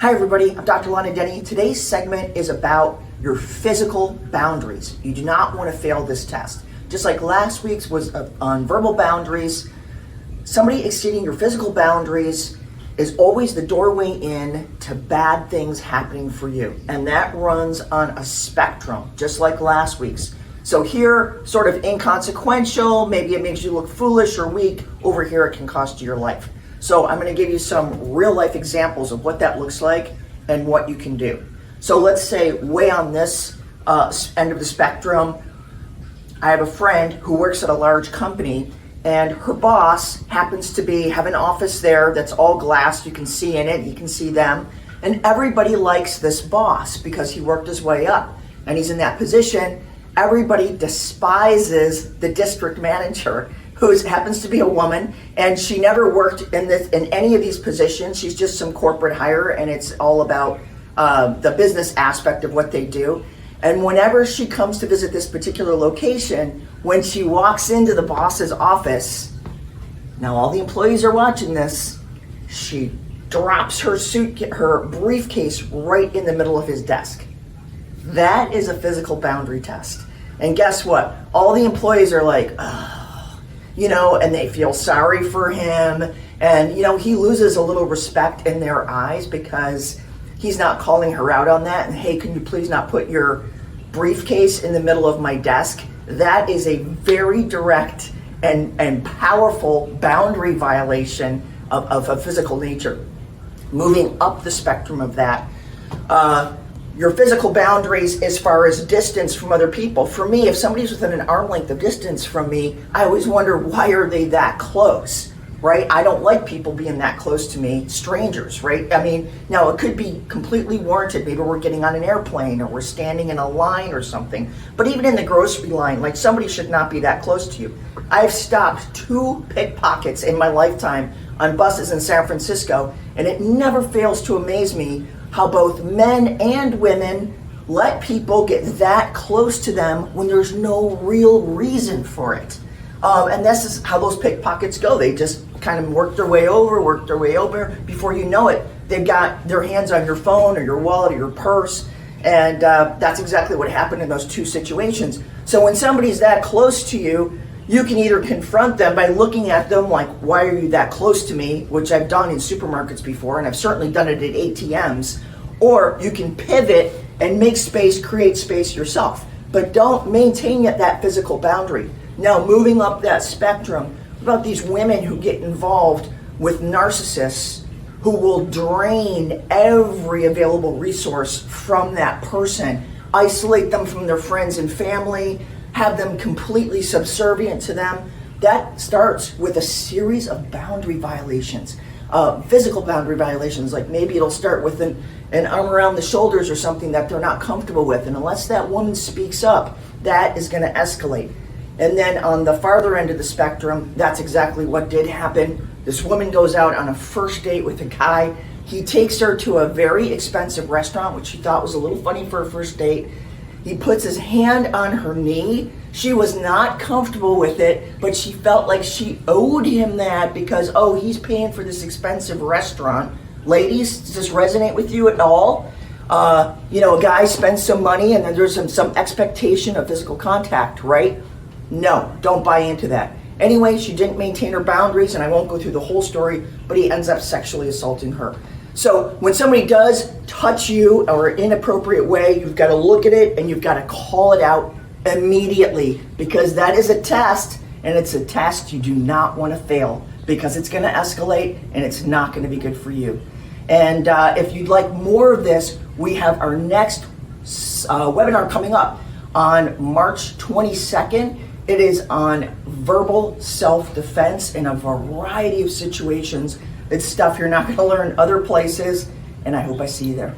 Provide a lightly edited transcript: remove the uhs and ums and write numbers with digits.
Hi everybody, I'm Dr. Lana Denny. Today's segment is about your physical boundaries. You do not want to fail this test. Just like last week's was on verbal boundaries, somebody exceeding your physical boundaries is always the doorway in to bad things happening for you. And that runs on a spectrum, just like last week's. So here, sort of inconsequential, maybe it makes you look foolish or weak. Over here, it can cost you your life. So I'm going to give you some real life examples of what that looks like and what you can do. So let's say way on this end of the spectrum, I have a friend who works at a large company and her boss happens to have an office there that's all glass. You can see in it, you can see them. And everybody likes this boss because he worked his way up and he's in that position. Everybody despises the district manager, who happens to be a woman, and she never worked in any of these positions. She's just some corporate hire, and it's all about the business aspect of what they do. And whenever she comes to visit this particular location, when she walks into the boss's office, now all the employees are watching this, she drops her briefcase right in the middle of his desk. That is a physical boundary test. And guess what? All the employees are like, and they feel sorry for him. And, he loses a little respect in their eyes because he's not calling her out on that. And, hey, can you please not put your briefcase in the middle of my desk? That is a very direct and powerful boundary violation of a physical nature. Moving up the spectrum of that, your physical boundaries as far as distance from other people. For me, if somebody's within an arm length of distance from me, I always wonder, why are they that close, right? I don't like people being that close to me, strangers, right? I mean, now it could be completely warranted. Maybe we're getting on an airplane or we're standing in a line or something. But even in the grocery line, like, somebody should not be that close to you. I've stopped 2 pickpockets in my lifetime on buses in San Francisco, and it never fails to amaze me how both men and women let people get that close to them when there's no real reason for it. And this is how those pickpockets go. They just kind of work their way over. Before you know it, they've got their hands on your phone or your wallet or your purse. And that's exactly what happened in those 2 situations. So when somebody's that close to you, you can either confront them by looking at them like, why are you that close to me? Which I've done in supermarkets before, and I've certainly done it at ATMs. Or you can pivot and make space, create space yourself. But don't maintain that physical boundary. Now, moving up that spectrum, what about these women who get involved with narcissists who will drain every available resource from that person, isolate them from their friends and family, have them completely subservient to them? That starts with a series of boundary violations, physical boundary violations. Like maybe it'll start with an arm around the shoulders or something that they're not comfortable with. And unless that woman speaks up, that is going to escalate. And then on the farther end of the spectrum, that's exactly what did happen. This woman goes out on a first date with a guy. He takes her to a very expensive restaurant, which she thought was a little funny for a first date. He puts his hand on her knee. She was not comfortable with it, but she felt like she owed him that because, he's paying for this expensive restaurant. Ladies, does this resonate with you at all? A guy spends some money and then there's some expectation of physical contact, right? No, don't buy into that. Anyway, she didn't maintain her boundaries, and I won't go through the whole story, but he ends up sexually assaulting her. So when somebody does touch you or an inappropriate way, you've got to look at it and you've got to call it out immediately, because that is a test, and it's a test you do not want to fail because it's going to escalate and it's not going to be good for you. And if you'd like more of this, we have our next webinar coming up on March 22nd. It is on verbal self-defense in a variety of situations. It's stuff you're not going to learn other places, and I hope I see you there.